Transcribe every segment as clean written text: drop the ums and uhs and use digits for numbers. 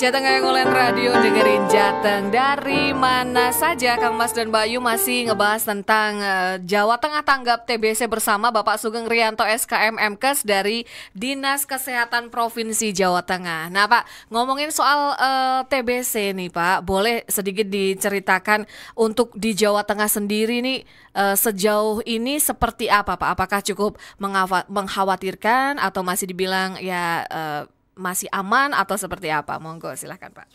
Jateng yang ngulen radio, dengerin Jateng dari mana saja. Kang Mas dan Mbak Yu masih ngebahas tentang Jawa Tengah tanggap TBC bersama Bapak Sugeng Rianto SKM MKes dari Dinas Kesehatan Provinsi Jawa Tengah. Nah Pak, ngomongin soal TBC nih Pak, boleh sedikit diceritakan untuk di Jawa Tengah sendiri nih sejauh ini seperti apa Pak? Apakah cukup mengkhawatirkan atau masih dibilang ya masih aman atau seperti apa? Monggo silahkan Pak.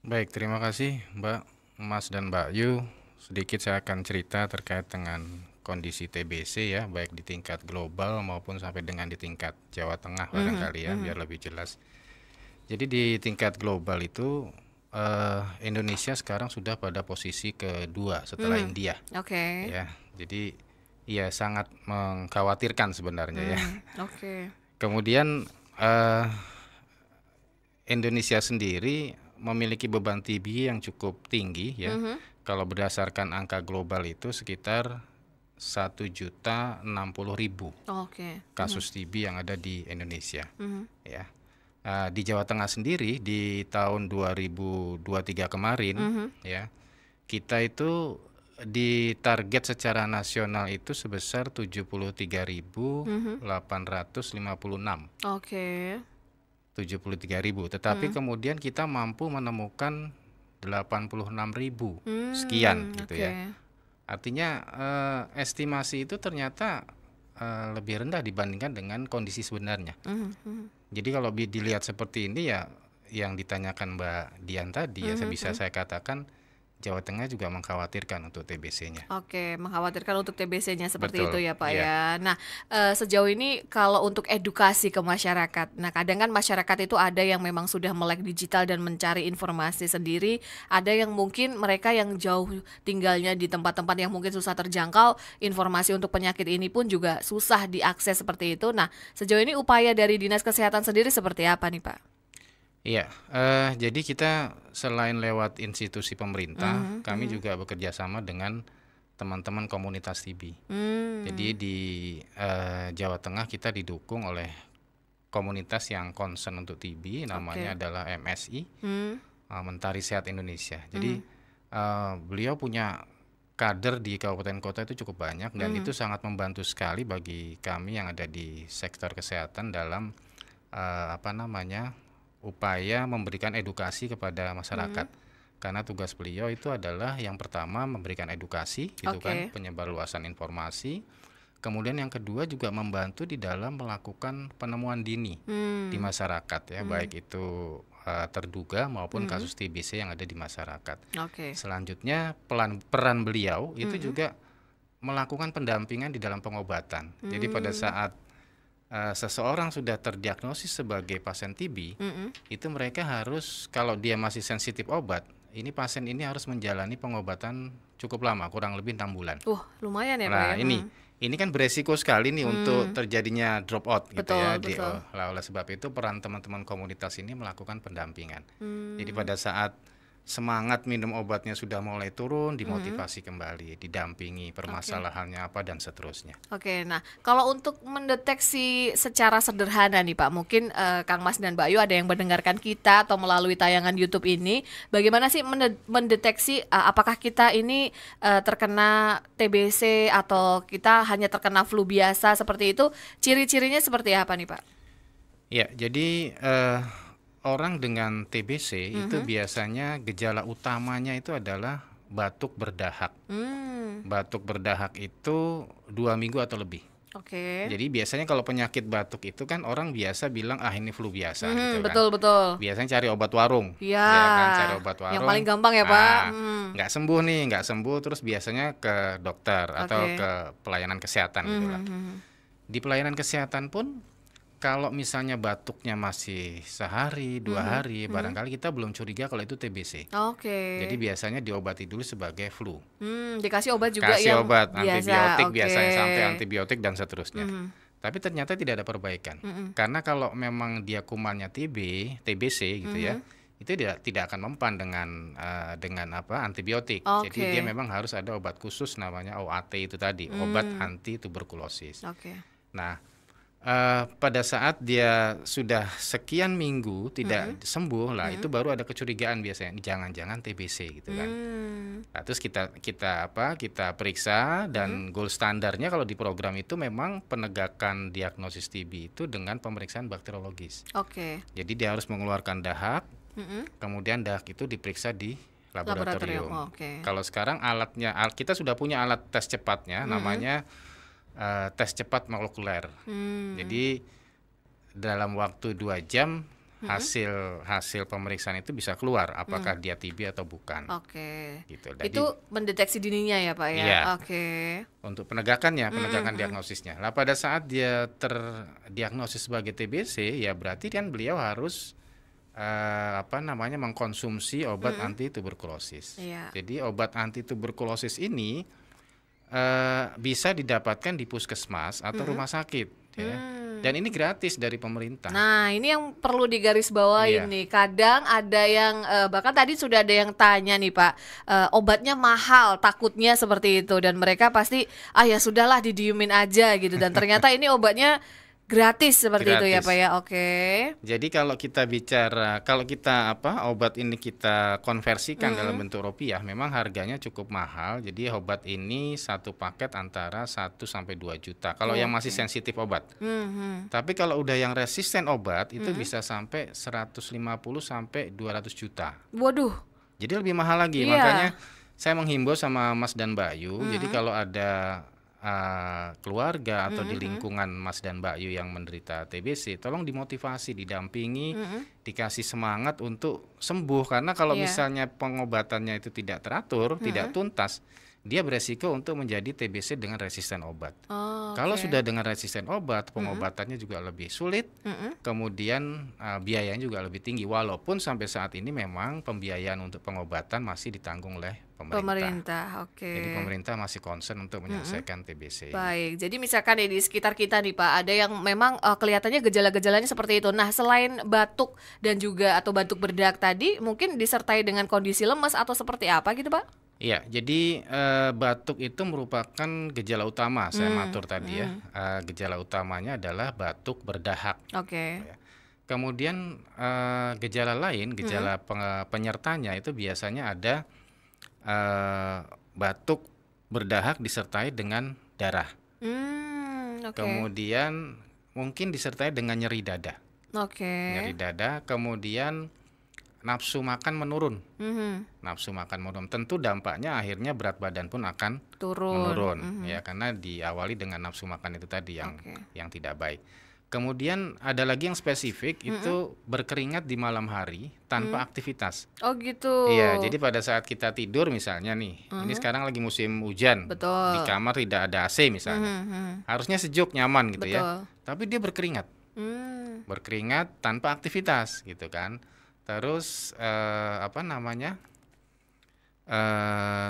Baik, terima kasih Mbak, Mas dan Mbak Yu. Sedikit saya akan cerita terkait dengan kondisi TBC ya, baik di tingkat global maupun sampai dengan di tingkat Jawa Tengah barangkali ya, biar lebih jelas. Jadi di tingkat global itu Indonesia sekarang sudah pada posisi kedua setelah India. Oke. Ya, jadi ya sangat mengkhawatirkan sebenarnya ya. Oke. Kemudian Indonesia sendiri memiliki beban TB yang cukup tinggi ya. Kalau berdasarkan angka global itu sekitar 1.060.000 kasus TB yang ada di Indonesia. Ya. Di Jawa Tengah sendiri di tahun 2023 kemarin ya, kita itu di target secara nasional itu sebesar 73.856. Oke. 73.000, tetapi kemudian kita mampu menemukan 86.000 sekian gitu ya. Artinya estimasi itu ternyata lebih rendah dibandingkan dengan kondisi sebenarnya. Jadi kalau dilihat seperti ini ya, yang ditanyakan Mbak Dian tadi ya, bisa saya katakan Jawa Tengah juga mengkhawatirkan untuk TBC-nya. Oke, mengkhawatirkan untuk TBC-nya seperti Betul, itu ya Pak iya. ya. Nah, sejauh ini kalau untuk edukasi ke masyarakat, nah kadang kan masyarakat itu ada yang memang sudah melek digital dan mencari informasi sendiri, ada yang mungkin mereka yang jauh tinggalnya di tempat-tempat yang mungkin susah terjangkau, informasi untuk penyakit ini pun juga susah diakses seperti itu. Nah, sejauh ini upaya dari Dinas Kesehatan sendiri seperti apa nih Pak? Iya, jadi kita selain lewat institusi pemerintah, kami juga bekerja sama dengan teman-teman komunitas TB. Jadi di Jawa Tengah kita didukung oleh komunitas yang concern untuk TB, namanya adalah MSI, Mentari Sehat Indonesia. Jadi beliau punya kader di kabupaten kota itu cukup banyak dan itu sangat membantu sekali bagi kami yang ada di sektor kesehatan dalam upaya memberikan edukasi kepada masyarakat. Karena tugas beliau itu adalah yang pertama memberikan edukasi gitu kan, penyebarluasan informasi. Kemudian yang kedua juga membantu di dalam melakukan penemuan dini di masyarakat ya, baik itu terduga maupun kasus TBC yang ada di masyarakat. Selanjutnya peran beliau itu juga melakukan pendampingan di dalam pengobatan. Jadi pada saat seseorang sudah terdiagnosis sebagai pasien TB, itu mereka harus, kalau dia masih sensitif obat, ini pasien ini harus menjalani pengobatan cukup lama, kurang lebih 6 bulan. Lumayan ya Nah, Pak ya. ini kan beresiko sekali nih untuk terjadinya drop out gitu ya. Betul. Oleh sebab itu peran teman-teman komunitas ini melakukan pendampingan. Jadi pada saat semangat minum obatnya sudah mulai turun, dimotivasi kembali, didampingi permasalahannya apa dan seterusnya. Oke, nah kalau untuk mendeteksi secara sederhana nih Pak, mungkin Kang Mas dan Mbak Yu ada yang mendengarkan kita atau melalui tayangan YouTube ini, bagaimana sih mendeteksi apakah kita ini terkena TBC atau kita hanya terkena flu biasa seperti itu, ciri-cirinya seperti apa nih Pak? Ya, jadi orang dengan TBC itu biasanya gejala utamanya itu adalah batuk berdahak. Batuk berdahak itu 2 minggu atau lebih. Jadi biasanya kalau penyakit batuk itu kan orang biasa bilang ini flu biasa gitu kan. Betul. Biasanya cari obat warung. Iya, Ya kan, cari obat warung. yang paling gampang ya Pak. Nggak sembuh terus biasanya ke dokter atau ke pelayanan kesehatan gitu lah. Di pelayanan kesehatan pun kalau misalnya batuknya masih sehari, 2 hari, barangkali kita belum curiga kalau itu TBC. Jadi biasanya diobati dulu sebagai flu. Dikasih obat juga Kasih yang obat biasa. antibiotik biasanya sampai antibiotik dan seterusnya. Tapi ternyata tidak ada perbaikan. Karena kalau memang dia kumannya TBC gitu ya, itu tidak akan mempan dengan antibiotik. Jadi dia memang harus ada obat khusus namanya OAT itu tadi, obat anti tuberkulosis. Nah, Pada saat dia sudah sekian minggu tidak sembuh lah, itu baru ada kecurigaan biasanya, jangan-jangan TBC gitu kan. Nah, terus kita periksa dan gold standarnya kalau di program itu memang penegakan diagnosis TB itu dengan pemeriksaan bakteriologis. Oke. Jadi dia harus mengeluarkan dahak, kemudian dahak itu diperiksa di laboratorium. Kalau sekarang kita sudah punya alat tes cepatnya, namanya tes cepat molekuler. Jadi dalam waktu 2 jam hasil pemeriksaan itu bisa keluar apakah dia TB atau bukan. Gitu. Jadi, itu mendeteksi dininya ya Pak ya. Iya. Untuk penegakan diagnosisnya. Lah pada saat dia terdiagnosis sebagai TBC, ya berarti kan beliau harus mengkonsumsi obat anti tuberkulosis. Jadi obat anti tuberkulosis ini bisa didapatkan di puskesmas atau rumah sakit, ya. Dan ini gratis dari pemerintah. Nah, ini yang perlu digarisbawahi nih. Kadang ada yang bahkan tadi sudah ada yang tanya nih Pak, obatnya mahal, takutnya seperti itu, dan mereka pasti ya sudahlah didiemin aja gitu. Dan ternyata ini obatnya gratis seperti itu ya Pak ya. Jadi kalau kita bicara, obat ini kita konversikan dalam bentuk rupiah, memang harganya cukup mahal. Jadi obat ini satu paket antara 1 sampai 2 juta. Kalau yang masih sensitif obat. Tapi kalau udah yang resisten obat itu bisa sampai 150 sampai 200 juta. Waduh. Jadi lebih mahal lagi. Makanya saya menghimbau sama Mas dan Mbak Yu. Jadi kalau ada keluarga atau di lingkungan Mas dan Mbak Yu yang menderita TBC, tolong dimotivasi, didampingi, dikasih semangat untuk sembuh. Karena kalau misalnya pengobatannya itu tidak teratur, tidak tuntas, dia beresiko untuk menjadi TBC dengan resisten obat. Kalau sudah dengan resisten obat, pengobatannya juga lebih sulit, kemudian biayanya juga lebih tinggi. Walaupun sampai saat ini memang pembiayaan untuk pengobatan masih ditanggung oleh pemerintah. Jadi pemerintah masih concern untuk menyelesaikan TBC. Baik, jadi misalkan di sekitar kita nih Pak, ada yang memang kelihatannya gejala-gejalanya seperti itu. Nah, selain batuk dan juga atau batuk berdarah tadi, mungkin disertai dengan kondisi lemas atau seperti apa gitu Pak? Iya, jadi batuk itu merupakan gejala utama. Saya matur tadi ya. Gejala utamanya adalah batuk berdahak. Kemudian gejala lain, gejala penyertanya itu biasanya ada batuk berdahak disertai dengan darah. Kemudian mungkin disertai dengan nyeri dada. Nyeri dada, kemudian nafsu makan menurun. Nafsu makan menurun. Tentu dampaknya akhirnya berat badan pun akan menurun. Ya, karena diawali dengan nafsu makan itu tadi yang tidak baik. Kemudian ada lagi yang spesifik, itu berkeringat di malam hari tanpa aktivitas. Oh gitu. Iya, jadi pada saat kita tidur misalnya nih, ini sekarang lagi musim hujan, di kamar tidak ada AC misalnya, harusnya sejuk nyaman gitu ya, tapi dia berkeringat, berkeringat tanpa aktivitas gitu kan. Terus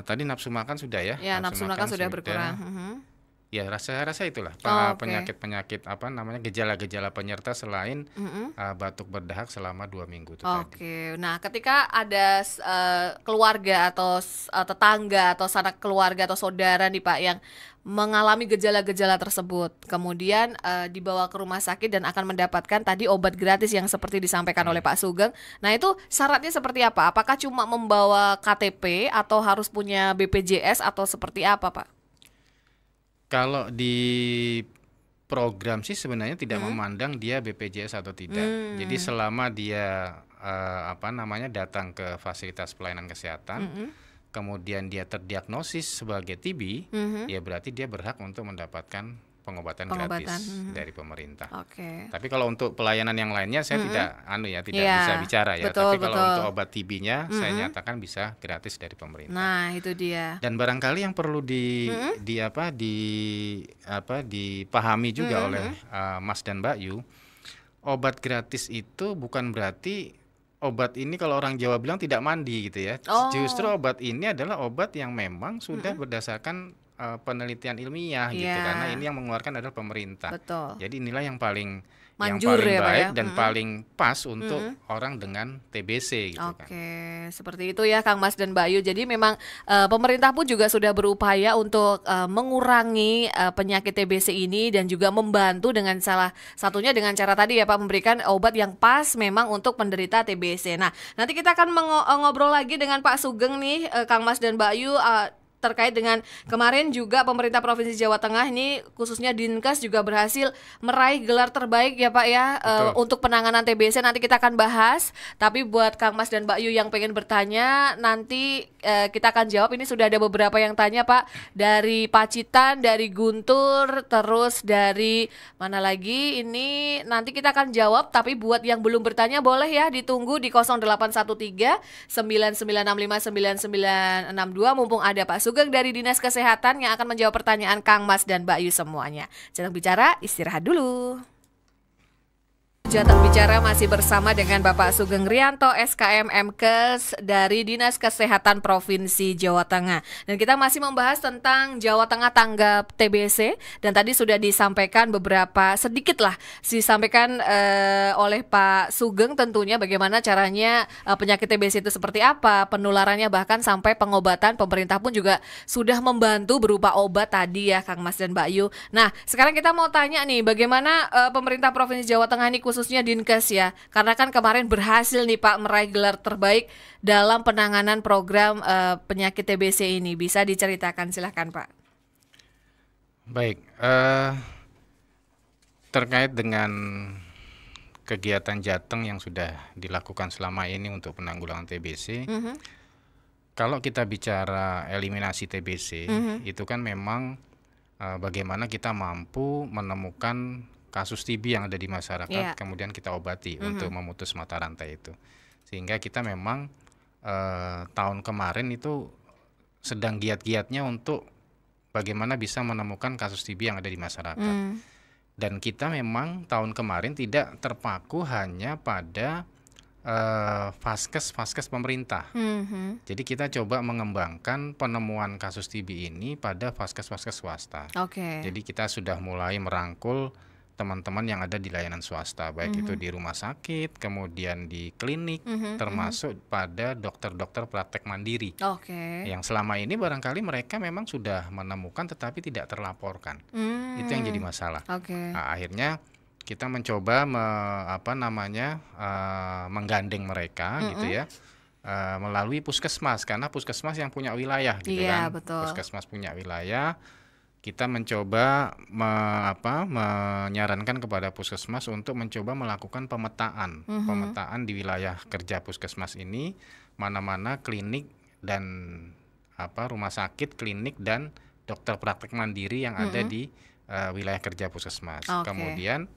tadi nafsu makan sudah ya? Ya, nafsu makan sudah berkurang. Ya, rasa itulah penyakit gejala-gejala penyerta selain batuk berdahak selama 2 minggu itu tadi. Nah, ketika ada keluarga atau tetangga atau sanak keluarga atau saudara nih Pak yang mengalami gejala-gejala tersebut, kemudian dibawa ke rumah sakit dan akan mendapatkan tadi obat gratis yang seperti disampaikan oleh Pak Sugeng. Nah, itu syaratnya seperti apa? Apakah cuma membawa KTP atau harus punya BPJS atau seperti apa Pak? Kalau di program sih sebenarnya tidak memandang dia BPJS atau tidak. Jadi selama dia datang ke fasilitas pelayanan kesehatan, kemudian dia terdiagnosis sebagai TB, ya berarti dia berhak untuk mendapatkan pengobatan gratis dari pemerintah. Tapi kalau untuk pelayanan yang lainnya saya tidak bisa bicara ya. Tapi kalau untuk obat TB-nya saya nyatakan bisa gratis dari pemerintah. Nah, itu dia. Dan barangkali yang perlu dipahami juga oleh Mas dan Mbak Yu, obat gratis itu bukan berarti obat ini kalau orang Jawa bilang tidak mandi gitu ya. Justru obat ini adalah obat yang memang sudah berdasarkan penelitian ilmiah gitu, karena ini yang mengeluarkan adalah pemerintah. Betul. Jadi inilah yang paling Manjur ya, Pak, baik ya? dan paling pas untuk orang dengan TBC gitu kan. Oke, seperti itu ya Kang Mas dan Bayu. Jadi memang pemerintah pun juga sudah berupaya untuk mengurangi penyakit TBC ini dan juga membantu dengan salah satunya dengan cara tadi ya Pak, memberikan obat yang pas memang untuk penderita TBC. Nah, nanti kita akan ngobrol lagi dengan Pak Sugeng nih, Kang Mas dan Bayu, terkait dengan kemarin juga pemerintah Provinsi Jawa Tengah ini khususnya Dinkes juga berhasil meraih gelar terbaik ya Pak ya, untuk penanganan TBC. Nanti kita akan bahas, tapi buat Kang Mas dan Mbak Yu yang pengen bertanya nanti kita akan jawab. Ini sudah ada beberapa yang tanya Pak, dari Pacitan, dari Guntur, terus dari mana lagi, ini nanti kita akan jawab. Tapi buat yang belum bertanya boleh ya ditunggu di 0813 9965 9962, mumpung ada Pak Sugeng dari Dinas Kesehatan yang akan menjawab pertanyaan Kang Mas dan Mbak Yu semuanya. Jangan bicara, istirahat dulu. Jatah bicara masih bersama dengan Bapak Sugeng Rianto, SKM MKes dari Dinas Kesehatan Provinsi Jawa Tengah. Dan kita masih membahas tentang Jawa Tengah tanggap TBC. Dan tadi sudah disampaikan beberapa, sedikit lah disampaikan oleh Pak Sugeng tentunya bagaimana caranya penyakit TBC itu seperti apa, penularannya, bahkan sampai pengobatan. Pemerintah pun juga sudah membantu berupa obat tadi ya Kang Mas dan Mbak Yu. Nah, sekarang kita mau tanya nih, bagaimana pemerintah Provinsi Jawa Tengah ini khususnya Dinkes ya, karena kan kemarin berhasil nih Pak meraih gelar terbaik dalam penanganan program penyakit TBC ini. Bisa diceritakan, silahkan Pak. Baik, terkait dengan kegiatan Jateng yang sudah dilakukan selama ini untuk penanggulangan TBC, kalau kita bicara eliminasi TBC, itu kan memang bagaimana kita mampu menemukan kasus TB yang ada di masyarakat, kemudian kita obati untuk memutus mata rantai itu. Sehingga kita memang tahun kemarin itu sedang giat-giatnya untuk bagaimana bisa menemukan kasus TB yang ada di masyarakat. Dan kita memang tahun kemarin tidak terpaku hanya pada vaskes pemerintah. Jadi kita coba mengembangkan penemuan kasus TB ini pada vaskes swasta. Jadi kita sudah mulai merangkul teman-teman yang ada di layanan swasta, baik itu di rumah sakit, kemudian di klinik, termasuk pada dokter-dokter praktek mandiri. Yang selama ini barangkali mereka memang sudah menemukan tetapi tidak terlaporkan. Itu yang jadi masalah. Nah, akhirnya kita mencoba menggandeng mereka gitu ya, melalui puskesmas, karena puskesmas yang punya wilayah gitu kan. Betul. Puskesmas punya wilayah. Kita mencoba menyarankan kepada puskesmas untuk mencoba melakukan pemetaan di wilayah kerja puskesmas ini, mana-mana klinik dan rumah sakit, klinik dan dokter praktek mandiri yang ada di wilayah kerja puskesmas. Kemudian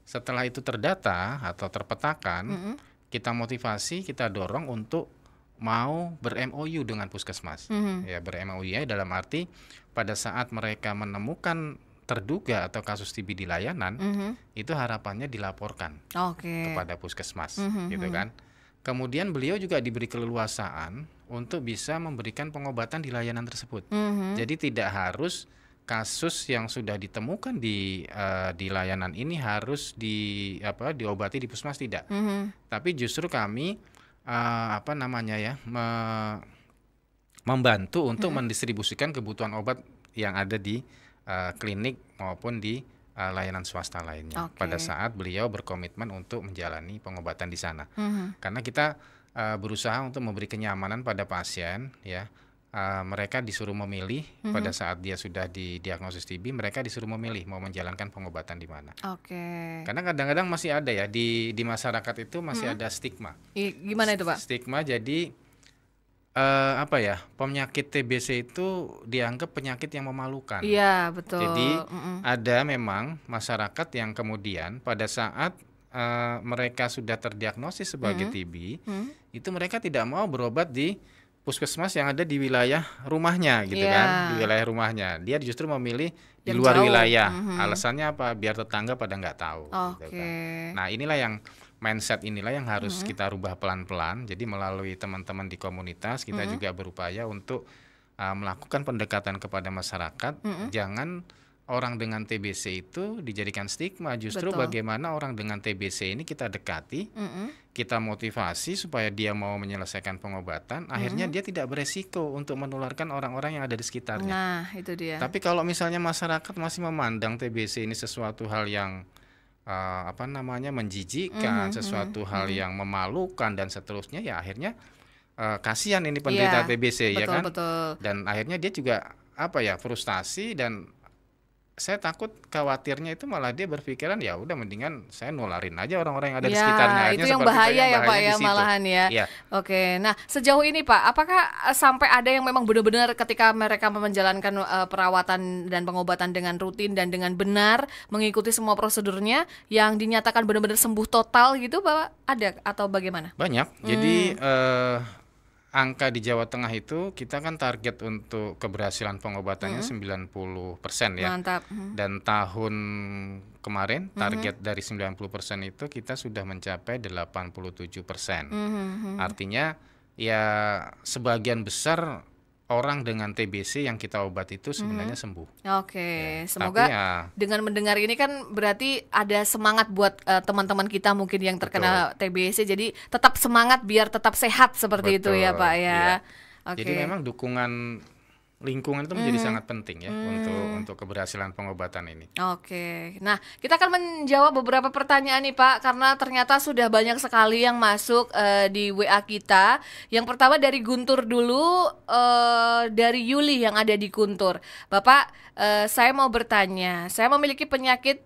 setelah itu terdata atau terpetakan, kita motivasi, kita dorong untuk mau ber-MOU dengan puskesmas. Ya, ber-MOU ya dalam arti pada saat mereka menemukan terduga atau kasus TB di layanan, itu harapannya dilaporkan kepada puskesmas, gitu kan. Kemudian beliau juga diberi keleluasaan untuk bisa memberikan pengobatan di layanan tersebut. Jadi tidak harus kasus yang sudah ditemukan di layanan ini harus diobati di puskesmas, tidak. Tapi justru kami membantu untuk mendistribusikan kebutuhan obat yang ada di klinik maupun di layanan swasta lainnya. Pada saat beliau berkomitmen untuk menjalani pengobatan di sana. Karena kita berusaha untuk memberi kenyamanan pada pasien, ya. Mereka disuruh memilih pada saat dia sudah didiagnosis TB, mereka disuruh memilih mau menjalankan pengobatan di mana. Karena kadang-kadang masih ada ya di masyarakat itu masih ada stigma. Gimana itu Pak? Stigma, jadi penyakit TBC itu dianggap penyakit yang memalukan. Iya, betul. Jadi ada memang masyarakat yang kemudian pada saat mereka sudah terdiagnosis sebagai TB, itu mereka tidak mau berobat di puskesmas yang ada di wilayah rumahnya gitu kan, di wilayah rumahnya. Dia justru memilih di luar wilayah. Alasannya apa? Biar tetangga pada nggak tahu. Gitu kan. Nah, inilah yang mindset inilah yang harus kita rubah pelan-pelan. Jadi melalui teman-teman di komunitas kita juga berupaya untuk melakukan pendekatan kepada masyarakat, jangan orang dengan TBC itu dijadikan stigma. Justru Betul. bagaimana orang dengan TBC ini kita dekati, kita motivasi supaya dia mau menyelesaikan pengobatan, akhirnya dia tidak beresiko untuk menularkan orang-orang yang ada di sekitarnya. Nah, itu dia. Tapi kalau misalnya masyarakat masih memandang TBC ini sesuatu hal yang menjijikkan, sesuatu hal yang memalukan dan seterusnya, ya akhirnya kasihan ini penderita TBC, ya kan? Betul. Dan akhirnya dia juga frustasi, dan saya takut khawatirnya itu malah dia berpikiran ya udah mendingan saya nularin aja orang-orang yang ada di sekitarnya. Itu yang bahaya ya Pak ya, malahan ya. Oke, nah sejauh ini Pak, apakah sampai ada yang memang benar-benar ketika mereka menjalankan perawatan dan pengobatan dengan rutin dan dengan benar mengikuti semua prosedurnya yang dinyatakan benar-benar sembuh total gitu Pak, ada atau bagaimana? Banyak. Jadi angka di Jawa Tengah itu kita kan target untuk keberhasilan pengobatannya 90% ya. Mantap. Dan tahun kemarin target dari 90% itu kita sudah mencapai 87%. Artinya ya sebagian besar orang dengan TBC yang kita obati itu sebenarnya sembuh. Oke, semoga dengan mendengar ini kan berarti ada semangat buat teman-teman kita mungkin yang terkena TBC, jadi tetap semangat biar tetap sehat seperti itu ya Pak ya. Jadi memang dukungan lingkungan itu menjadi sangat penting ya untuk keberhasilan pengobatan ini. Oke, nah kita akan menjawab beberapa pertanyaan nih Pak, karena ternyata sudah banyak sekali yang masuk di WA kita. Yang pertama dari Guntur dulu, dari Yuli yang ada di Guntur. Bapak, saya mau bertanya, saya memiliki penyakit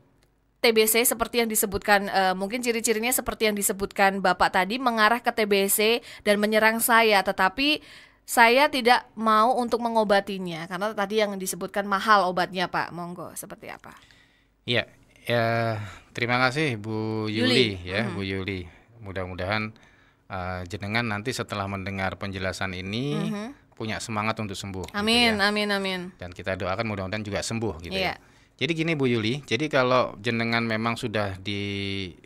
TBC seperti yang disebutkan, mungkin ciri-cirinya seperti yang disebutkan Bapak tadi, mengarah ke TBC dan menyerang saya, tetapi saya tidak mau untuk mengobatinya karena tadi yang disebutkan mahal obatnya Pak. Monggo, seperti apa? Iya, terima kasih Bu Yuli ya, Bu Yuli. Mudah-mudahan jenengan nanti setelah mendengar penjelasan ini punya semangat untuk sembuh. Amin, gitu ya. amin. Dan kita doakan mudah-mudahan juga sembuh gitu ya. Jadi gini Bu Yuli, jadi kalau jenengan memang sudah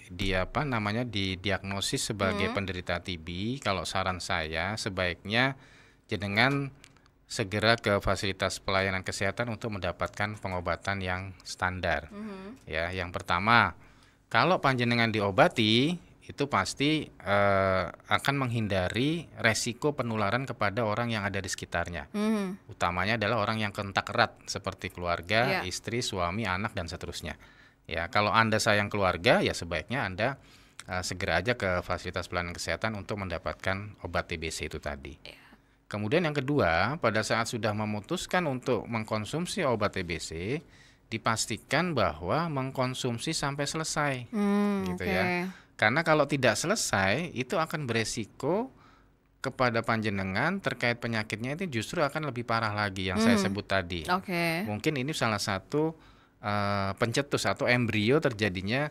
didiagnosis sebagai penderita TB, kalau saran saya sebaiknya jenengan segera ke fasilitas pelayanan kesehatan untuk mendapatkan pengobatan yang standar. Ya, yang pertama, kalau panjenengan diobati itu pasti akan menghindari resiko penularan kepada orang yang ada di sekitarnya. Utamanya adalah orang yang kontak erat seperti keluarga, istri, suami, anak dan seterusnya. Ya, kalau Anda sayang keluarga, ya sebaiknya Anda segera aja ke fasilitas pelayanan kesehatan untuk mendapatkan obat TBC itu tadi. Kemudian yang kedua, pada saat sudah memutuskan untuk mengkonsumsi obat TBC, dipastikan bahwa mengkonsumsi sampai selesai, gitu ya. Karena kalau tidak selesai, itu akan beresiko kepada panjenengan terkait penyakitnya itu justru akan lebih parah lagi yang saya sebut tadi. Mungkin ini salah satu pencetus atau embrio terjadinya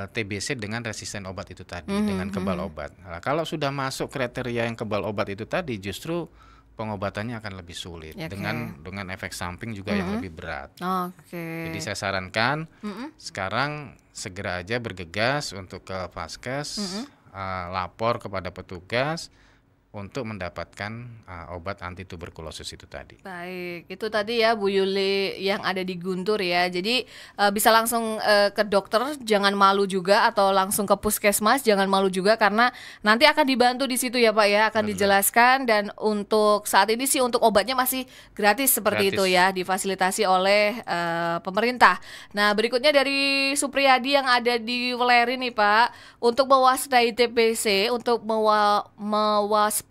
TBC dengan resisten obat itu tadi, dengan kebal obat. Nah, kalau sudah masuk kriteria yang kebal obat itu tadi, justru pengobatannya akan lebih sulit dengan efek samping juga yang lebih berat. Jadi saya sarankan sekarang segera aja bergegas untuk ke Vaskes, lapor kepada petugas untuk mendapatkan obat anti tuberkulosis itu tadi. Baik, itu tadi ya Bu Yuli yang ada di Guntur ya. Jadi bisa langsung ke dokter, jangan malu juga, atau langsung ke puskesmas, jangan malu juga, karena nanti akan dibantu di situ ya Pak ya, akan dijelaskan. Dan untuk saat ini sih untuk obatnya masih gratis seperti itu ya, difasilitasi oleh pemerintah. Nah berikutnya dari Supriyadi yang ada di Weleri nih Pak, untuk mewaspadai TBC, untuk mewaspadai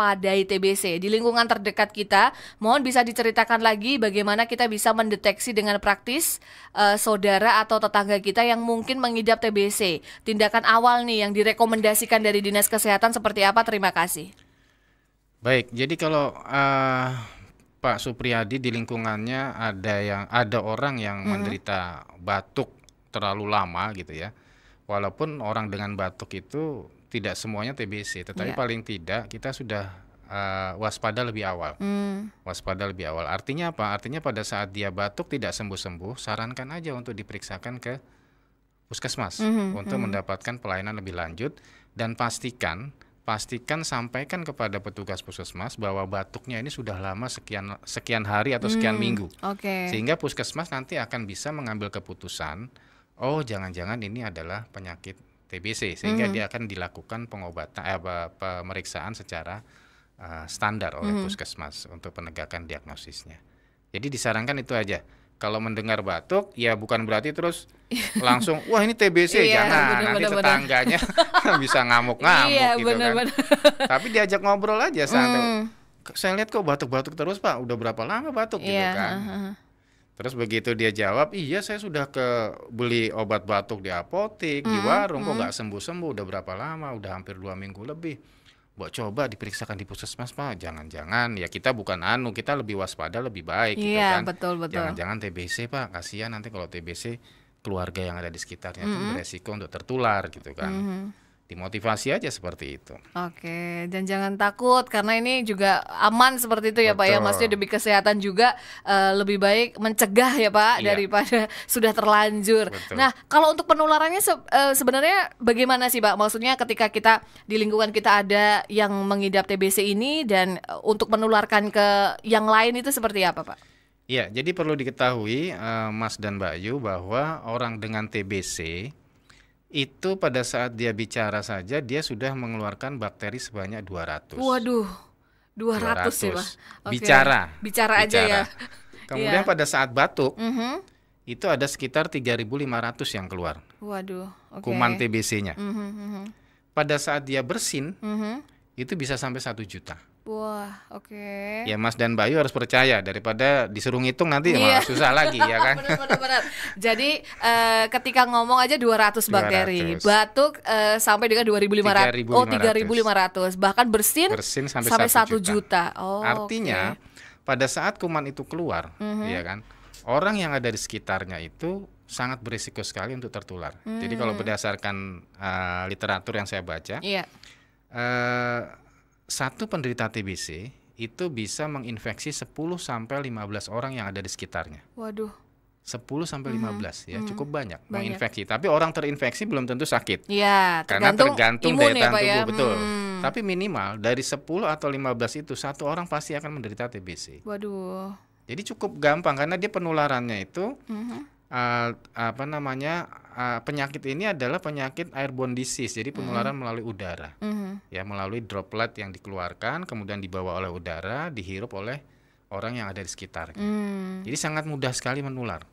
TBC di lingkungan terdekat kita, mohon bisa diceritakan lagi bagaimana kita bisa mendeteksi dengan praktis saudara atau tetangga kita yang mungkin mengidap TBC. Tindakan awal nih yang direkomendasikan dari Dinas Kesehatan seperti apa? Terima kasih. Baik, jadi kalau Pak Supriyadi di lingkungannya ada orang yang menderita batuk terlalu lama gitu ya. Walaupun orang dengan batuk itu tidak semuanya TBC, tetapi paling tidak kita sudah waspada lebih awal. Waspada lebih awal. Artinya apa? Artinya pada saat dia batuk tidak sembuh-sembuh, sarankan aja untuk diperiksakan ke puskesmas untuk mendapatkan pelayanan lebih lanjut, dan pastikan pastikan sampaikan kepada petugas puskesmas bahwa batuknya ini sudah lama sekian hari atau sekian minggu. Sehingga puskesmas nanti akan bisa mengambil keputusan, oh jangan-jangan ini adalah penyakit TBC, sehingga dia akan dilakukan pengobatan pemeriksaan secara standar oleh puskesmas untuk penegakan diagnosisnya. Jadi disarankan itu aja. Kalau mendengar batuk, ya bukan berarti terus langsung, wah ini TBC, jangan. Nanti tetangganya bisa ngamuk-ngamuk gitu kan. Tapi diajak ngobrol aja santai. Saya lihat kok batuk-batuk terus Pak, udah berapa lama batuk gitu kan. Terus begitu dia jawab, iya saya sudah beli obat batuk di apotek, di warung, kok nggak sembuh-sembuh, udah berapa lama, udah hampir 2 minggu lebih. Buat coba diperiksakan di puskesmas Pak, jangan-jangan ya kita bukan kita lebih waspada lebih baik gitu kan. Betul. Jangan-jangan TBC Pak, kasihan nanti kalau TBC keluarga yang ada di sekitarnya itu beresiko untuk tertular gitu kan. Dimotivasi aja seperti itu. Oke, dan jangan takut karena ini juga aman seperti itu ya Pak ya. Maksudnya demi kesehatan juga lebih baik mencegah ya Pak daripada sudah terlanjur. Nah, kalau untuk penularannya sebenarnya bagaimana sih Pak? Maksudnya ketika kita di lingkungan kita ada yang mengidap TBC ini dan untuk menularkan ke yang lain itu seperti apa Pak? Iya, jadi perlu diketahui Mas dan Mbak Yu bahwa orang dengan TBC itu pada saat dia bicara saja dia sudah mengeluarkan bakteri sebanyak 200. Waduh, 200 ya Pak? Bicara aja ya. Kemudian pada saat batuk itu ada sekitar 3.500 yang keluar. Waduh, kuman TBC-nya. Pada saat dia bersin itu bisa sampai 1 juta. Wah, Ya Mas dan Bayu harus percaya daripada disuruh ngitung nanti malah susah lagi ya kan. Benar. Jadi ketika ngomong aja 200 bakteri, batuk sampai dengan 2.500. 3.500. Bahkan bersin sampai 1 juta. Artinya pada saat kuman itu keluar, ya kan, orang yang ada di sekitarnya itu sangat berisiko sekali untuk tertular. Jadi kalau berdasarkan literatur yang saya baca, satu penderita TBC itu bisa menginfeksi 10 sampai 15 orang yang ada di sekitarnya. Waduh. 10 sampai 15 ya, cukup banyak menginfeksi. Tapi orang terinfeksi belum tentu sakit. Iya, karena tergantung daya tahan tubuh, ya? Betul. Tapi minimal dari 10 atau 15 itu satu orang pasti akan menderita TBC. Waduh. Jadi cukup gampang karena dia penularannya itu penyakit ini adalah penyakit airborne disease, jadi penularan melalui udara, ya melalui droplet yang dikeluarkan kemudian dibawa oleh udara, dihirup oleh orang yang ada di sekitarnya. Jadi sangat mudah sekali menular.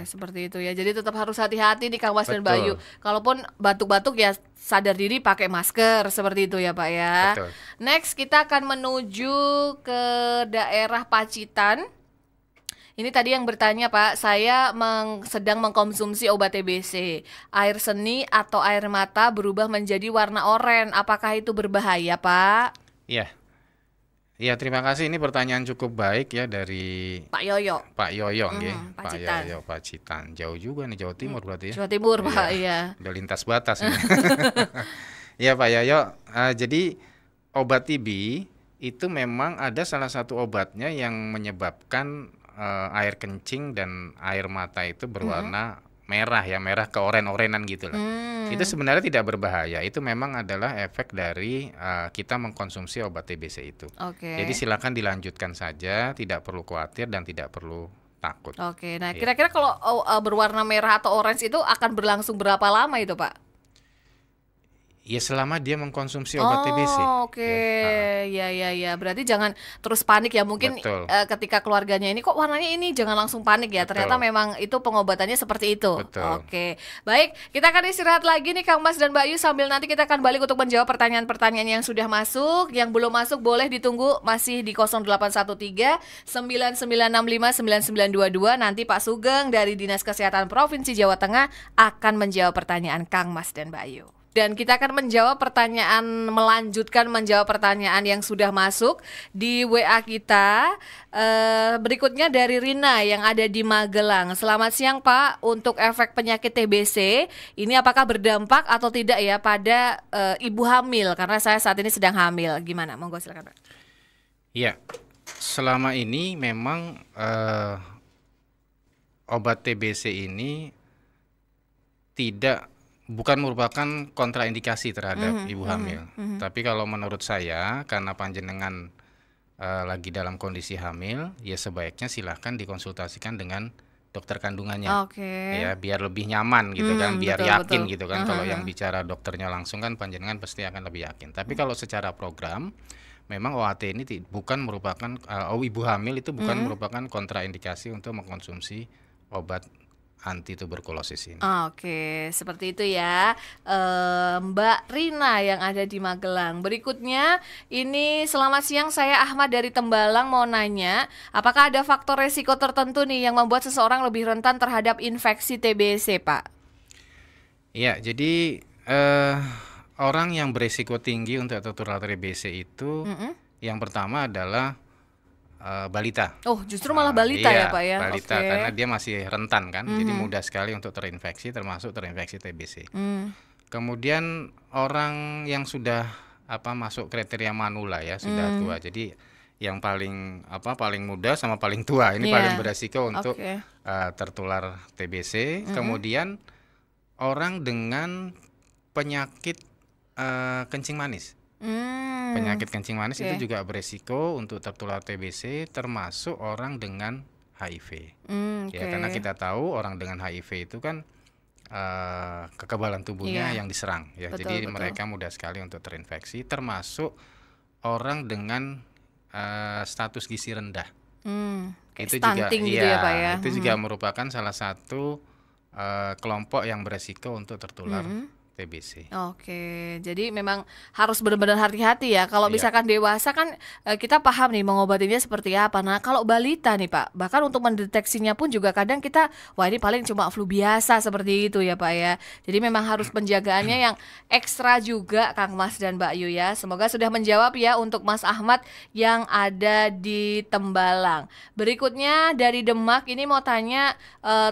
Seperti itu ya. Jadi tetap harus hati-hati nih Kang Mas dan Bayu. Kalaupun batuk-batuk ya sadar diri pakai masker seperti itu ya Pak ya. Betul. Next kita akan menuju ke daerah Pacitan. Ini tadi yang bertanya Pak, saya sedang mengkonsumsi obat TBC. Air seni atau air mata berubah menjadi warna oranye. Apakah itu berbahaya Pak? Iya. Ya, terima kasih. Ini pertanyaan cukup baik ya dari Pak Yoyo. Pak Yoyo, Pak Yoyo Pacitan. Jauh juga nih, Jawa Timur berarti ya. Jawa Timur Pak, iya. Udah lintas batas ini. Ya Pak Yoyo, jadi obat TB itu memang ada salah satu obatnya yang menyebabkan air kencing dan air mata itu berwarna merah ya, merah ke oren-orenan gitu lah. Itu sebenarnya tidak berbahaya. Itu memang adalah efek dari kita mengkonsumsi obat TBC itu. Jadi silakan dilanjutkan saja, tidak perlu khawatir dan tidak perlu takut. Nah kira-kira kalau berwarna merah atau orange itu akan berlangsung berapa lama itu Pak? Ya selama dia mengkonsumsi obat TBC. Ya. Berarti jangan terus panik ya. Mungkin ketika keluarganya ini kok warnanya ini, jangan langsung panik ya. Ternyata memang itu pengobatannya seperti itu. Baik, kita akan istirahat lagi nih Kang Mas dan Mbak Yu, sambil nanti kita akan balik untuk menjawab pertanyaan-pertanyaan yang sudah masuk. Yang belum masuk boleh ditunggu masih di 0813 9965 9922. Nanti Pak Sugeng dari Dinas Kesehatan Provinsi Jawa Tengah akan menjawab pertanyaan Kang Mas dan Mbak Yu. Dan kita akan melanjutkan menjawab pertanyaan yang sudah masuk di WA kita. Berikutnya dari Rina yang ada di Magelang. Selamat siang Pak, untuk efek penyakit TBC ini apakah berdampak atau tidak ya pada ibu hamil? Karena saya saat ini sedang hamil. Gimana? Monggo silakan Pak. Iya, selama ini memang obat TBC ini tidak bukan merupakan kontraindikasi terhadap ibu hamil. Tapi kalau menurut saya, karena panjenengan lagi dalam kondisi hamil, ya sebaiknya silahkan dikonsultasikan dengan dokter kandungannya. Ya, biar lebih nyaman gitu kan, biar betul, yakin betul. gitu kan. Kalau yang bicara dokternya langsung kan panjenengan pasti akan lebih yakin. Tapi kalau secara program, memang OAT ini bukan merupakan ibu hamil itu bukan merupakan kontraindikasi untuk mengkonsumsi obat anti tuberkulosis ini. Oke, seperti itu ya, Mbak Rina yang ada di Magelang. Berikutnya, ini selamat siang, saya Ahmad dari Tembalang mau nanya, apakah ada faktor resiko tertentu nih yang membuat seseorang lebih rentan terhadap infeksi TBC, Pak? Iya, jadi orang yang beresiko tinggi untuk tertular TBC itu yang pertama adalah balita. Oh, justru malah balita iya, ya, Pak ya? balita karena dia masih rentan kan, jadi mudah sekali untuk terinfeksi, termasuk terinfeksi TBC. Kemudian orang yang sudah masuk kriteria manula ya, sudah tua. Jadi yang paling paling muda sama paling tua ini paling beresiko untuk tertular TBC. Kemudian orang dengan penyakit kencing manis. Penyakit kencing manis itu juga beresiko untuk tertular TBC, termasuk orang dengan HIV. Ya, karena kita tahu orang dengan HIV itu kan kekebalan tubuhnya yang diserang ya. Betul, jadi betul. mereka mudah sekali untuk terinfeksi, termasuk orang dengan status gizi rendah. Itu juga gitu ya, Pak ya? itu juga merupakan salah satu kelompok yang beresiko untuk tertular TBC. Oke, jadi memang harus benar-benar hati-hati ya. Kalau misalkan dewasa kan kita paham nih mengobatinya seperti apa. Nah, kalau balita nih Pak, bahkan untuk mendeteksinya pun juga kadang kita, wah ini paling cuma flu biasa seperti itu ya Pak ya. Jadi memang harus penjagaannya yang ekstra juga Kang Mas dan Mbak Yu ya. Semoga sudah menjawab ya untuk Mas Ahmad yang ada di Tembalang. Berikutnya dari Demak ini mau tanya,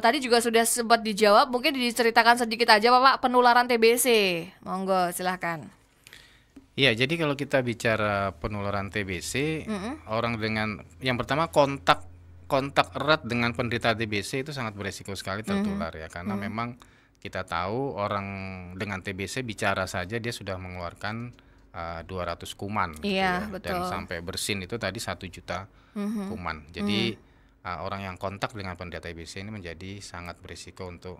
tadi juga sudah sempat dijawab, mungkin diceritakan sedikit aja Pak penularan TBC. Monggo silahkan. Iya, jadi kalau kita bicara penularan TBC, orang dengan yang pertama kontak erat dengan penderita TBC itu sangat beresiko sekali tertular ya, karena memang kita tahu orang dengan TBC bicara saja dia sudah mengeluarkan 200 kuman gitu ya. Betul. Dan sampai bersin itu tadi 1 juta kuman. Jadi orang yang kontak dengan penderita TBC ini menjadi sangat beresiko untuk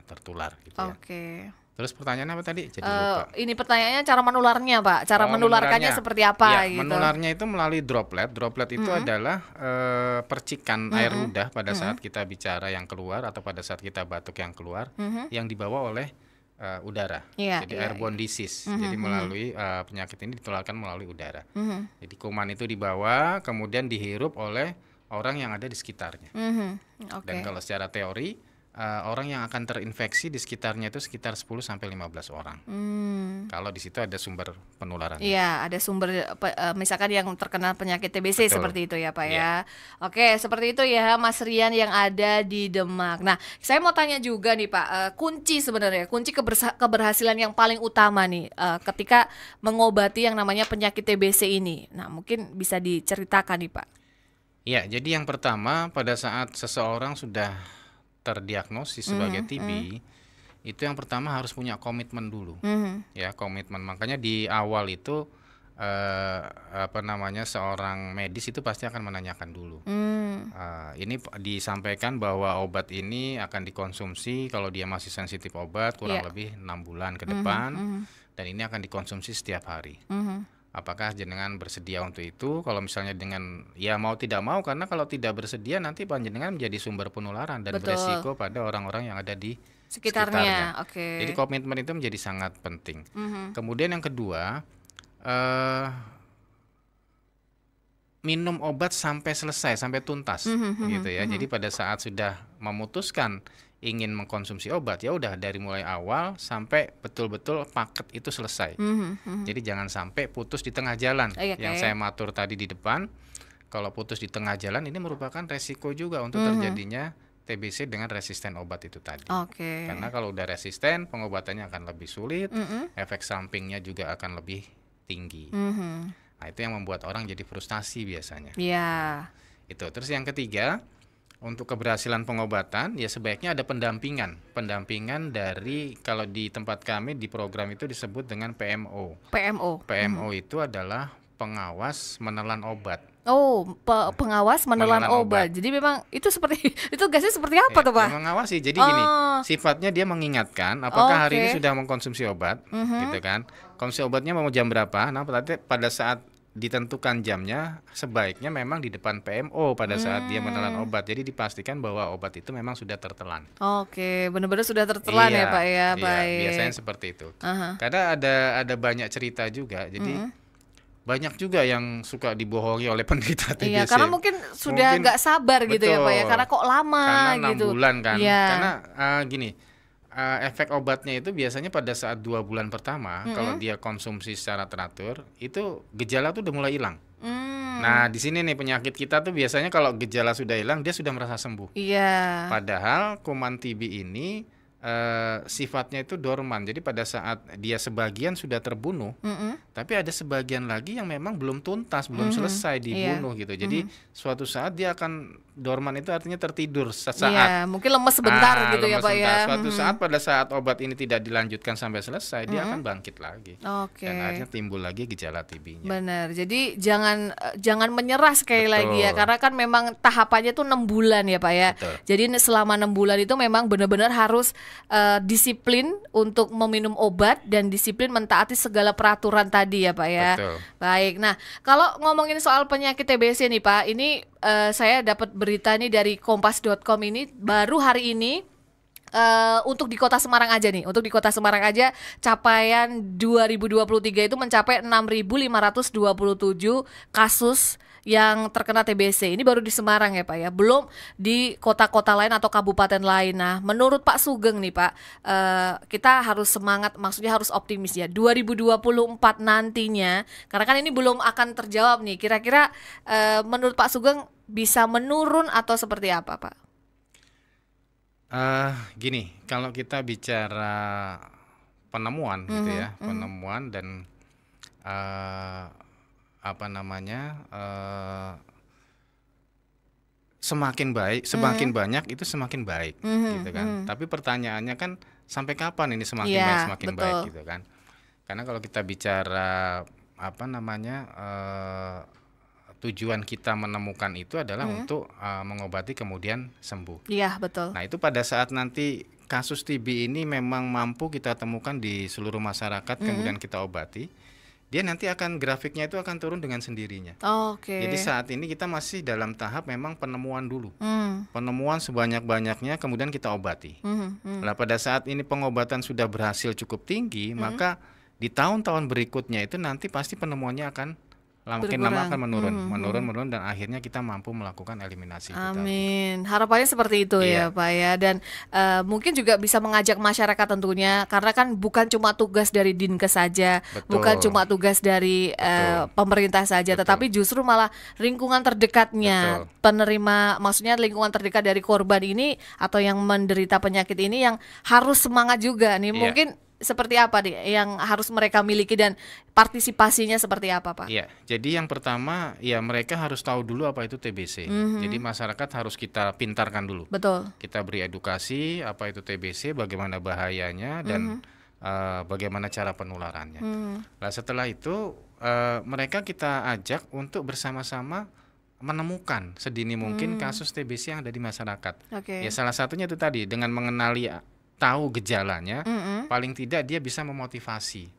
tertular gitu ya. Terus pertanyaannya apa tadi? Jadi lupa. Ini pertanyaannya cara menularnya Pak. Cara menularkannya seperti apa ya, gitu. menularnya itu melalui droplet. Droplet itu adalah percikan air ludah pada saat kita bicara yang keluar atau pada saat kita batuk yang keluar yang dibawa oleh udara. Jadi airborne disease. Jadi melalui penyakit ini ditularkan melalui udara. Jadi kuman itu dibawa kemudian dihirup oleh orang yang ada di sekitarnya. Dan kalau secara teori orang yang akan terinfeksi di sekitarnya itu sekitar 10 sampai 15 orang. Kalau di situ ada sumber penularan. Iya, ada sumber misalkan yang terkena penyakit TBC. Betul. Seperti itu ya Pak ya. Oke, seperti itu ya Mas Rian yang ada di Demak. Nah, saya mau tanya juga nih Pak, kunci keberhasilan yang paling utama nih ketika mengobati yang namanya penyakit TBC ini. Nah, mungkin bisa diceritakan nih Pak. Ya, jadi yang pertama pada saat seseorang sudah terdiagnosis sebagai TB, itu yang pertama harus punya komitmen dulu, ya komitmen. Makanya di awal itu seorang medis itu pasti akan menanyakan dulu. Ini disampaikan bahwa obat ini akan dikonsumsi kalau dia masih sensitif obat kurang lebih 6 bulan ke depan, dan ini akan dikonsumsi setiap hari. Apakah jenengan bersedia untuk itu? Kalau misalnya dengan ya mau tidak mau, karena kalau tidak bersedia nanti panjenengan menjadi sumber penularan dan beresiko pada orang-orang yang ada di sekitarnya. Jadi komitmen itu menjadi sangat penting. Kemudian yang kedua, minum obat sampai selesai, sampai tuntas, gitu ya. Jadi pada saat sudah memutuskan ingin mengkonsumsi obat, ya udah dari mulai awal sampai betul-betul paket itu selesai. Jadi jangan sampai putus di tengah jalan. Yang saya matur tadi di depan, kalau putus di tengah jalan ini merupakan resiko juga untuk terjadinya TBC dengan resisten obat itu tadi. Karena kalau udah resisten, pengobatannya akan lebih sulit, efek sampingnya juga akan lebih tinggi. Nah, itu yang membuat orang jadi frustasi biasanya. Itu. Terus yang ketiga, Untuk keberhasilan pengobatan ya sebaiknya ada pendampingan dari, kalau di tempat kami di program itu disebut dengan PMO. PMO itu adalah pengawas menelan obat. Oh, pengawas menelan obat. Jadi memang itu seperti itu tugasnya seperti apa tuh, Pak? Mengawasi. Jadi gini, sifatnya dia mengingatkan apakah hari ini sudah mengkonsumsi obat, gitu kan. Konsumsi obatnya mau jam berapa? Nah, berarti pada saat ditentukan jamnya sebaiknya memang di depan PMO pada saat dia menelan obat. Jadi dipastikan bahwa obat itu memang sudah tertelan. Oke, benar-benar sudah tertelan ya, Pak ya. Baik. Biasanya seperti itu. Karena ada banyak cerita juga. Jadi banyak juga yang suka dibohongi oleh penderita TBC. Iya, karena mungkin sudah nggak sabar gitu ya, Pak ya. Karena kok lama karena gitu. 6 bulan kan. Karena gini, efek obatnya itu biasanya pada saat 2 bulan pertama, kalau dia konsumsi secara teratur, itu gejala tuh udah mulai hilang. Nah, di sini nih penyakit kita tuh biasanya kalau gejala sudah hilang, dia sudah merasa sembuh. Iya. Padahal kuman TB ini sifatnya itu dorman. Jadi pada saat dia sebagian sudah terbunuh, tapi ada sebagian lagi yang memang belum tuntas, belum selesai dibunuh gitu. Jadi suatu saat dia akan dorman, itu artinya tertidur sesaat. Iya, mungkin lemes sebentar gitu ya, Pak ya. Suatu saat pada saat obat ini tidak dilanjutkan sampai selesai, dia akan bangkit lagi. Dan akhirnya timbul lagi gejala TB-nya. Benar. Jadi jangan menyerah sekali lagi ya, karena kan memang tahapannya tuh 6 bulan ya, Pak ya. Jadi selama 6 bulan itu memang benar-benar harus disiplin untuk meminum obat dan disiplin mentaati segala peraturan tadi ya, Pak ya. Baik. Nah, kalau ngomongin soal penyakit TBC nih, Pak, ini saya dapat berita nih dari kompas.com ini baru hari ini. Untuk di Kota Semarang aja nih, untuk di Kota Semarang aja capaian 2023 itu mencapai 6.527 kasus yang terkena TBC. Ini baru di Semarang ya, Pak ya, belum di kota-kota lain atau kabupaten lain. Nah, menurut Pak Sugeng nih, Pak, kita harus semangat, maksudnya harus optimis ya. 2024 nantinya, karena kan ini belum akan terjawab nih. Kira-kira menurut Pak Sugeng bisa menurun atau seperti apa, Pak? Gini, kalau kita bicara penemuan gitu ya, penemuan dan semakin baik, semakin banyak itu semakin baik, gitu kan. Tapi pertanyaannya kan sampai kapan ini semakin baik, semakin baik gitu kan. Karena kalau kita bicara tujuan kita menemukan itu adalah untuk mengobati kemudian sembuh. Iya, betul. Nah, itu pada saat nanti kasus TB ini memang mampu kita temukan di seluruh masyarakat, kemudian kita obati, dia nanti akan grafiknya itu akan turun dengan sendirinya. Jadi saat ini kita masih dalam tahap memang penemuan dulu. Penemuan sebanyak-banyaknya kemudian kita obati. Nah, pada saat ini pengobatan sudah berhasil cukup tinggi, maka di tahun-tahun berikutnya itu nanti pasti penemuannya akan makin lama akan menurun dan akhirnya kita mampu melakukan eliminasi. Amin. Harapannya seperti itu ya, Pak ya. Dan mungkin juga bisa mengajak masyarakat tentunya, karena kan bukan cuma tugas dari Dinkes saja, bukan cuma tugas dari pemerintah saja, tetapi justru malah lingkungan terdekatnya penerima, maksudnya lingkungan terdekat dari korban ini atau yang menderita penyakit ini yang harus semangat juga nih. Mungkin seperti apa nih yang harus mereka miliki dan partisipasinya seperti apa, Pak? Iya, jadi yang pertama ya mereka harus tahu dulu apa itu TBC. Jadi masyarakat harus kita pintarkan dulu. Betul. Kita beri edukasi apa itu TBC, bagaimana bahayanya dan bagaimana cara penularannya. Nah, setelah itu mereka kita ajak untuk bersama-sama menemukan sedini mungkin kasus TBC yang ada di masyarakat. Ya salah satunya itu tadi dengan mengenali, tahu gejalanya, paling tidak dia bisa memotivasi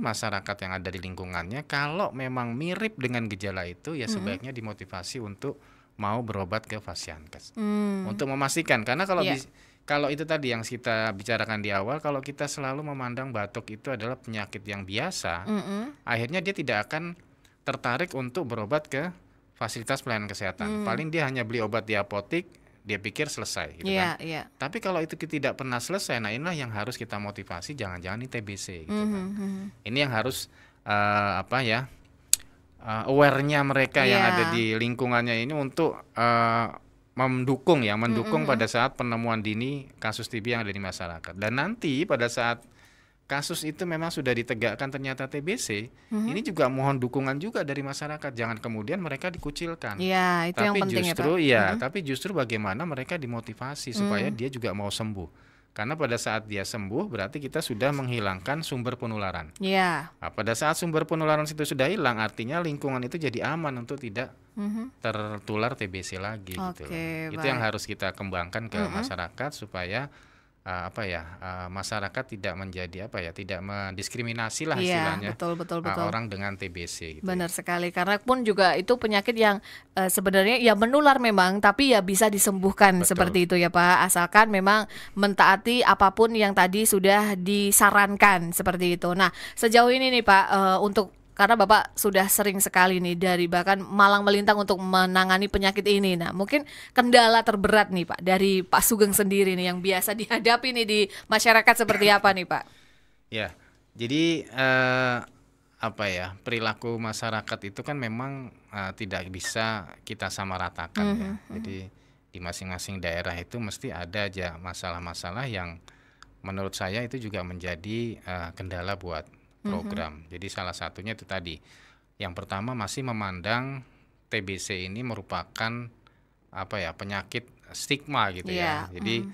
masyarakat yang ada di lingkungannya. Kalau memang mirip dengan gejala itu, ya sebaiknya dimotivasi untuk mau berobat ke Fasiankes untuk memastikan. Karena kalau itu tadi yang kita bicarakan di awal, kalau kita selalu memandang batuk itu adalah penyakit yang biasa, akhirnya dia tidak akan tertarik untuk berobat ke fasilitas pelayanan kesehatan. Paling dia hanya beli obat di apotik, dia pikir selesai gitu kan. Tapi kalau itu tidak pernah selesai, nah inilah yang harus kita motivasi, jangan-jangan ini TBC gitu kan. Ini yang harus aware-nya mereka yang ada di lingkungannya ini untuk mendukung pada saat penemuan dini kasus TB yang ada di masyarakat. Dan nanti pada saat kasus itu memang sudah ditegakkan ternyata TBC, ini juga mohon dukungan juga dari masyarakat. Jangan kemudian mereka dikucilkan. Iya, itu Tapi yang penting justru ya, Pak. tapi justru bagaimana mereka dimotivasi supaya dia juga mau sembuh. Karena pada saat dia sembuh berarti kita sudah menghilangkan sumber penularan. Iya. Nah, pada saat sumber penularan itu sudah hilang, artinya lingkungan itu jadi aman untuk tidak tertular TBC lagi gitu. Itu yang harus kita kembangkan ke masyarakat supaya masyarakat tidak menjadi tidak mendiskriminasi lah istilahnya. Betul. Orang dengan TBC gitu. Benar sekali, karena pun juga itu penyakit yang sebenarnya ya menular memang, tapi ya bisa disembuhkan. Betul. Seperti itu ya Pak, asalkan memang mentaati apapun yang tadi sudah disarankan seperti itu. Nah, sejauh ini nih Pak, karena Bapak sudah sering sekali nih dari bahkan malang melintang untuk menangani penyakit ini. Nah, mungkin kendala terberat nih Pak dari Pak Sugeng sendiri nih yang biasa dihadapi nih di masyarakat seperti apa nih Pak? Ya, jadi perilaku masyarakat itu kan memang tidak bisa kita samaratakan ya. Jadi di masing-masing daerah itu mesti ada aja masalah-masalah yang menurut saya itu juga menjadi kendala buat program. Jadi salah satunya itu tadi. Yang pertama masih memandang TBC ini merupakan penyakit stigma gitu ya. Jadi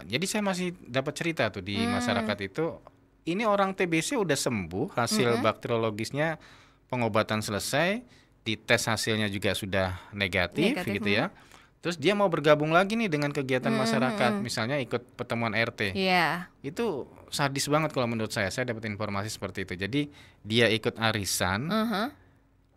jadi saya masih dapat cerita tuh di masyarakat itu, ini orang TBC udah sembuh, hasil bakteriologisnya pengobatan selesai, dites hasilnya juga sudah negatif gitu ya. Terus dia mau bergabung lagi nih dengan kegiatan masyarakat, misalnya ikut pertemuan RT. Itu sadis banget kalau menurut saya dapat informasi seperti itu. Jadi dia ikut arisan,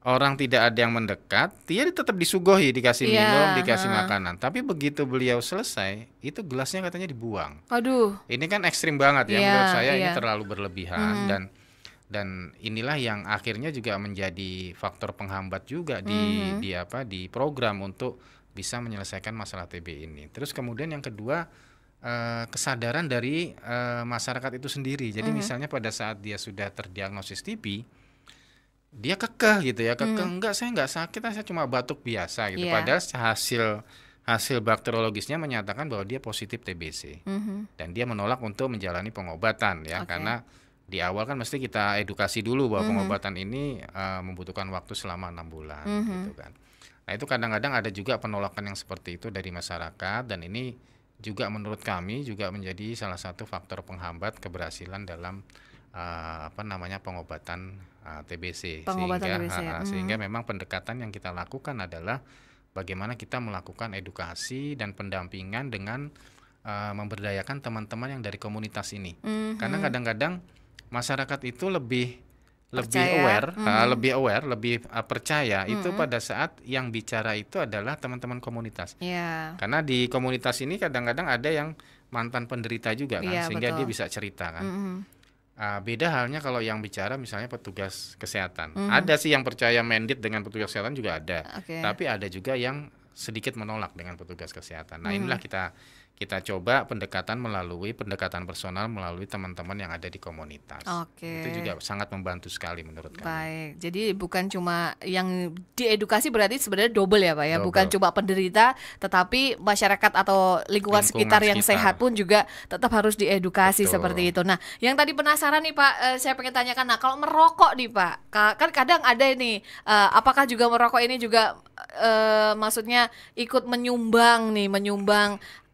orang tidak ada yang mendekat, dia tetap disuguhi, dikasih minum, dikasih makanan. Tapi begitu beliau selesai, itu gelasnya katanya dibuang. Aduh. Ini kan ekstrim banget ya, menurut saya ini terlalu berlebihan dan inilah yang akhirnya juga menjadi faktor penghambat juga di program untuk bisa menyelesaikan masalah TB ini. Terus kemudian yang kedua, kesadaran dari masyarakat itu sendiri. Jadi misalnya pada saat dia sudah terdiagnosis TB, dia kekeh gitu ya, enggak, saya enggak sakit, saya cuma batuk biasa gitu. Padahal hasil bakteriologisnya menyatakan bahwa dia positif TBC. Dan dia menolak untuk menjalani pengobatan ya, karena di awal kan mesti kita edukasi dulu bahwa pengobatan ini membutuhkan waktu selama 6 bulan gitu kan. Nah, itu kadang-kadang ada juga penolakan yang seperti itu dari masyarakat, dan ini juga menurut kami juga menjadi salah satu faktor penghambat keberhasilan dalam pengobatan TBC. Sehingga memang pendekatan yang kita lakukan adalah bagaimana kita melakukan edukasi dan pendampingan dengan memberdayakan teman-teman yang dari komunitas ini. Karena kadang-kadang masyarakat itu lebih aware, lebih percaya itu pada saat yang bicara itu adalah teman-teman komunitas. Karena di komunitas ini kadang-kadang ada yang mantan penderita juga kan, sehingga dia bisa cerita kan. Beda halnya kalau yang bicara misalnya petugas kesehatan. Ada sih yang percaya mandate dengan petugas kesehatan juga ada, tapi ada juga yang sedikit menolak dengan petugas kesehatan. Nah, inilah kita coba pendekatan personal melalui teman-teman yang ada di komunitas. Itu juga sangat membantu sekali menurut kami. Baik, jadi bukan cuma yang diedukasi, berarti sebenarnya double ya Pak ya, bukan cuma penderita, tetapi masyarakat atau lingkungan sekitar yang sehat pun juga tetap harus diedukasi. Betul. Seperti itu. Nah, yang tadi penasaran nih Pak, saya pengen tanyakan, nah kalau merokok nih Pak, kan kadang ada nih, apakah juga merokok ini juga maksudnya ikut menyumbang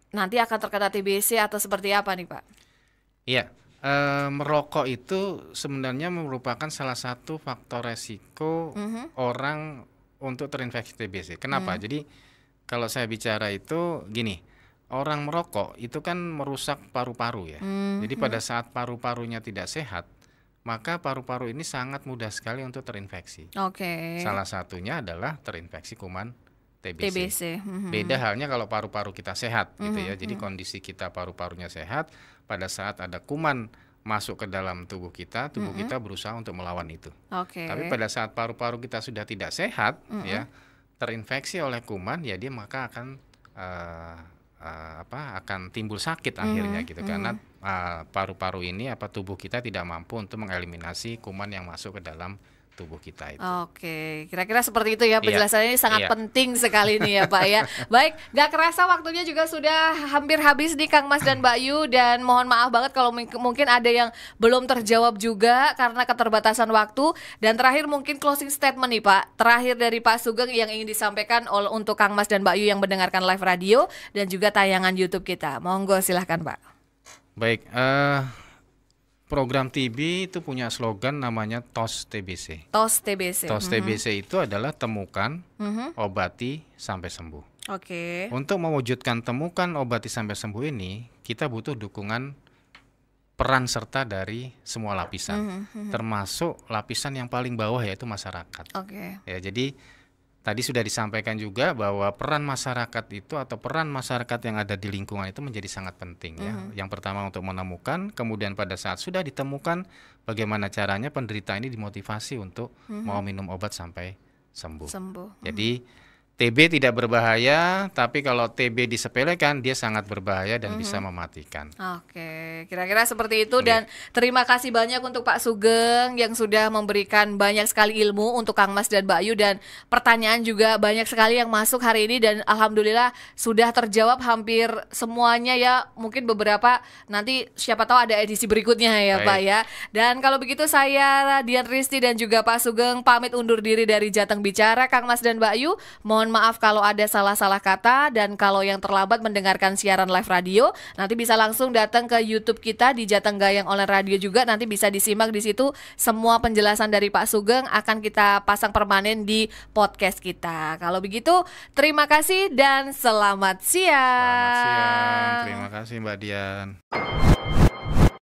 nanti akan terkena TBC atau seperti apa nih Pak? Iya, merokok itu sebenarnya merupakan salah satu faktor resiko orang untuk terinfeksi TBC. Kenapa? Jadi kalau saya bicara itu gini, orang merokok itu kan merusak paru-paru ya. Jadi pada saat paru-parunya tidak sehat, maka paru-paru ini sangat mudah sekali untuk terinfeksi. Salah satunya adalah terinfeksi kuman TBC. Beda halnya kalau paru-paru kita sehat gitu ya. Jadi kondisi kita paru-parunya sehat, pada saat ada kuman masuk ke dalam tubuh kita berusaha untuk melawan itu. Tapi pada saat paru-paru kita sudah tidak sehat ya, terinfeksi oleh kuman ya, dia maka akan timbul sakit akhirnya gitu, karena paru-paru ini tubuh kita tidak mampu untuk mengeliminasi kuman yang masuk ke dalam tubuh kita itu. Oke, kira-kira seperti itu ya penjelasannya. Ini sangat penting sekali nih ya Pak ya. Baik, gak kerasa waktunya juga sudah hampir habis nih Kang Mas dan Mbak Yu, dan mohon maaf banget kalau mungkin ada yang belum terjawab juga karena keterbatasan waktu. Dan terakhir mungkin closing statement nih Pak, terakhir dari Pak Sugeng yang ingin disampaikan untuk Kang Mas dan Mbak Yu yang mendengarkan live radio dan juga tayangan YouTube kita. Monggo silahkan Pak. Baik, program TB itu punya slogan namanya TOS TBC. TOS TBC. TOS TBC itu adalah temukan, obati, sampai sembuh. Oke. Untuk mewujudkan temukan, obati, sampai sembuh ini, kita butuh dukungan peran serta dari semua lapisan, termasuk lapisan yang paling bawah yaitu masyarakat. Oke. Ya, jadi tadi sudah disampaikan juga bahwa peran masyarakat itu atau peran masyarakat yang ada di lingkungan itu menjadi sangat penting ya. Yang pertama untuk menemukan, kemudian pada saat sudah ditemukan bagaimana caranya penderita ini dimotivasi untuk mau minum obat sampai sembuh. Jadi TB tidak berbahaya, tapi kalau TB disepelekan dia sangat berbahaya dan bisa mematikan. Oke, kira-kira seperti itu. Dan terima kasih banyak untuk Pak Sugeng yang sudah memberikan banyak sekali ilmu untuk Kang Mas dan Mbak Yu, dan pertanyaan juga banyak sekali yang masuk hari ini, dan alhamdulillah sudah terjawab hampir semuanya ya. Mungkin beberapa nanti siapa tahu ada edisi berikutnya ya. Baik. Pak ya. Dan kalau begitu saya Dian Risti dan juga Pak Sugeng pamit undur diri dari Jateng Bicara. Kang Mas dan Mbak Yu, mohon maaf kalau ada salah-salah kata, dan kalau yang terlambat mendengarkan siaran live radio, nanti bisa langsung datang ke YouTube kita di Jateng Gayeng Online Radio juga, nanti bisa disimak di situ semua penjelasan dari Pak Sugeng akan kita pasang permanen di podcast kita. Kalau begitu, terima kasih dan selamat siang. Selamat siang, terima kasih Mbak Dian.